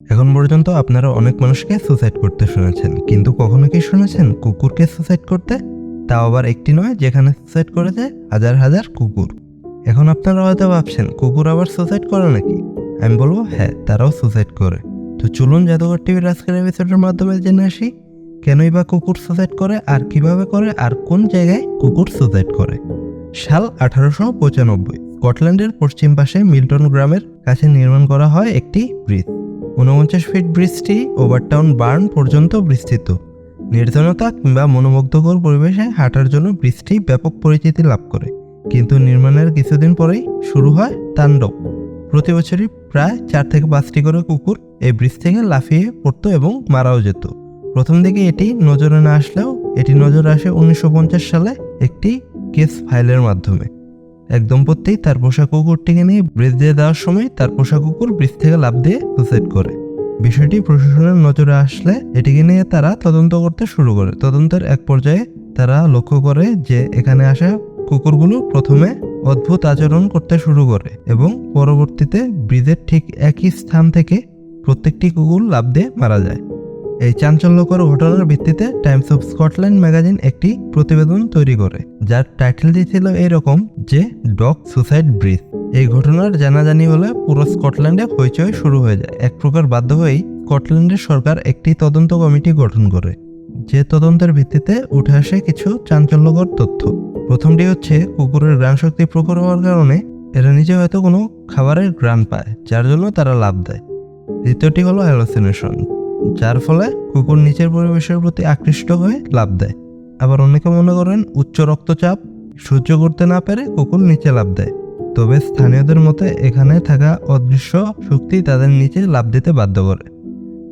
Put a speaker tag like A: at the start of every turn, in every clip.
A: এখন পর্যন্ত আপনারা অনেক মানুষকে সুসাইড করতে শুনেছেন, কিন্তু কখনো কি শুনেছেন কুকুরকে সুসাইড করতে? তাও আবার একটি নয়, যেখানে সুসাইড করেছে হাজার হাজার কুকুর। এখন আপনারা হয়তো ভাবছেন কুকুর আবার সুসাইড করে নাকি? আমি বলবো হ্যাঁ, তারাও সুসাইড করে। তো চলুন জাদুঘর টিভির আজকের এপিসোডের মাধ্যমে জেনে আসি কেনই বা কুকুর সুসাইড করে, আর কিভাবে করে, আর কোন জায়গায় কুকুর সুসাইড করে। সাল 1895 স্কটল্যান্ডের পশ্চিম পাশে মিল্টন গ্রামের কাছে নির্মাণ করা হয় একটি ব্রিজ। 49 ফিট ব্রিজটি ওভারটাউন বার্ন পর্যন্ত বিস্তৃত। নির্জনতা কিংবা মনোমুগ্ধকর পরিবেশে হাঁটার জন্য ব্রিজটি ব্যাপক পরিচিতি লাভ করে। কিন্তু নির্মাণের কিছুদিন পরেই শুরু হয় তাণ্ডব। প্রতি বছরই প্রায় 4 থেকে 5টি করে কুকুর এই ব্রিজ থেকে লাফিয়ে পড়তো এবং মারাও যেত। প্রথম দিকে এটি নজরে না আসলেও এটি নজরে আসে 1950 সালে একটি কেস ফাইলের মাধ্যমে। এক দম্পতি তার পোষা কুকুরটিকে নিয়ে ব্রিজ দিয়ে দেওয়ার সময় তার পোষা কুকুর ব্রিজ থেকে লাফ দিয়ে সুসাইড করে। বিষয়টি প্রশাসনের নজরে আসলে এটিকে নিয়ে তারা তদন্ত করতে শুরু করে। তদন্তের এক পর্যায়ে তারা লক্ষ্য করে যে এখানে আসা কুকুরগুলো প্রথমে অদ্ভুত আচরণ করতে শুরু করে এবং পরবর্তীতে ব্রিজের ঠিক একই স্থান থেকে প্রত্যেকটি কুকুর লাফ দিয়ে মারা যায়। এই চাঞ্চল্যকর ঘটনার ভিত্তিতে টাইমস অফ স্কটল্যান্ড ম্যাগাজিন একটি প্রতিবেদন তৈরি করে, যার টাইটেলটি ছিল এরকম যে ডগ সুসাইড ব্রিজ। এই ঘটনার জানাজানি হলে পুরো স্কটল্যান্ডে হইচই শুরু হয়ে যায়। এক প্রকার বাধ্য হয়েই স্কটল্যান্ডের সরকার একটি তদন্ত কমিটি গঠন করে, যে তদন্তের ভিত্তিতে উঠে আসে কিছু চাঞ্চল্যকর তথ্য। প্রথমটি হচ্ছে কুকুরের ঘ্রাণ শক্তি প্রখর হওয়ার কারণে এরা নিজে হয়তো কোনো খাবারের ঘ্রাণ পায়, যার জন্য তারা লাফ দেয়। দ্বিতীয়টি হলো হ্যালোসিনেশন, যার ফলে কুকুর নিচের পরিবেশের প্রতি আকৃষ্ট হয়ে লাফ দেয়। আবার অনেকে মনে করেন উচ্চ রক্তচাপ সহ্য করতে না পেরে কুকুর নিচে লাফ দেয়। তবে স্থানীয়দের মতে এখানে থাকা অদৃশ্য শক্তি তাদের নিচে লাফ দিতে বাধ্য করে,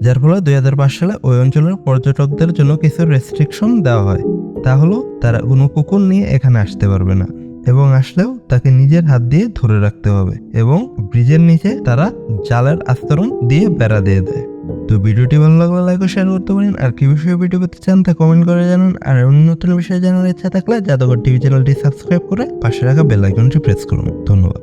A: যার ফলে 2005 সালে ওই অঞ্চলের পর্যটকদের জন্য কিছু রেস্ট্রিকশন দেওয়া হয়। তা হলো তারা কোনো কুকুর নিয়ে এখানে আসতে পারবে না, এবং আসলেও তাকে নিজের হাত দিয়ে ধরে রাখতে হবে, এবং ব্রিজের নিচে তারা জালের আস্তরণ দিয়ে বেড়া দিয়ে দেয়। তো ভিডিওটি ভালো লাগলে লাইক ও শেয়ার করতে পারেন। আর কি বিষয়ে ভিডিও পেতে চান তা কমেন্ট করে জানান। আর অন্য নতুন বিষয়ে জানার ইচ্ছা থাকলে জাদুঘর টিভি চ্যানেলটি সাবস্ক্রাইব করে পাশে রাখা বেল আইকনটি প্রেস করুন। ধন্যবাদ।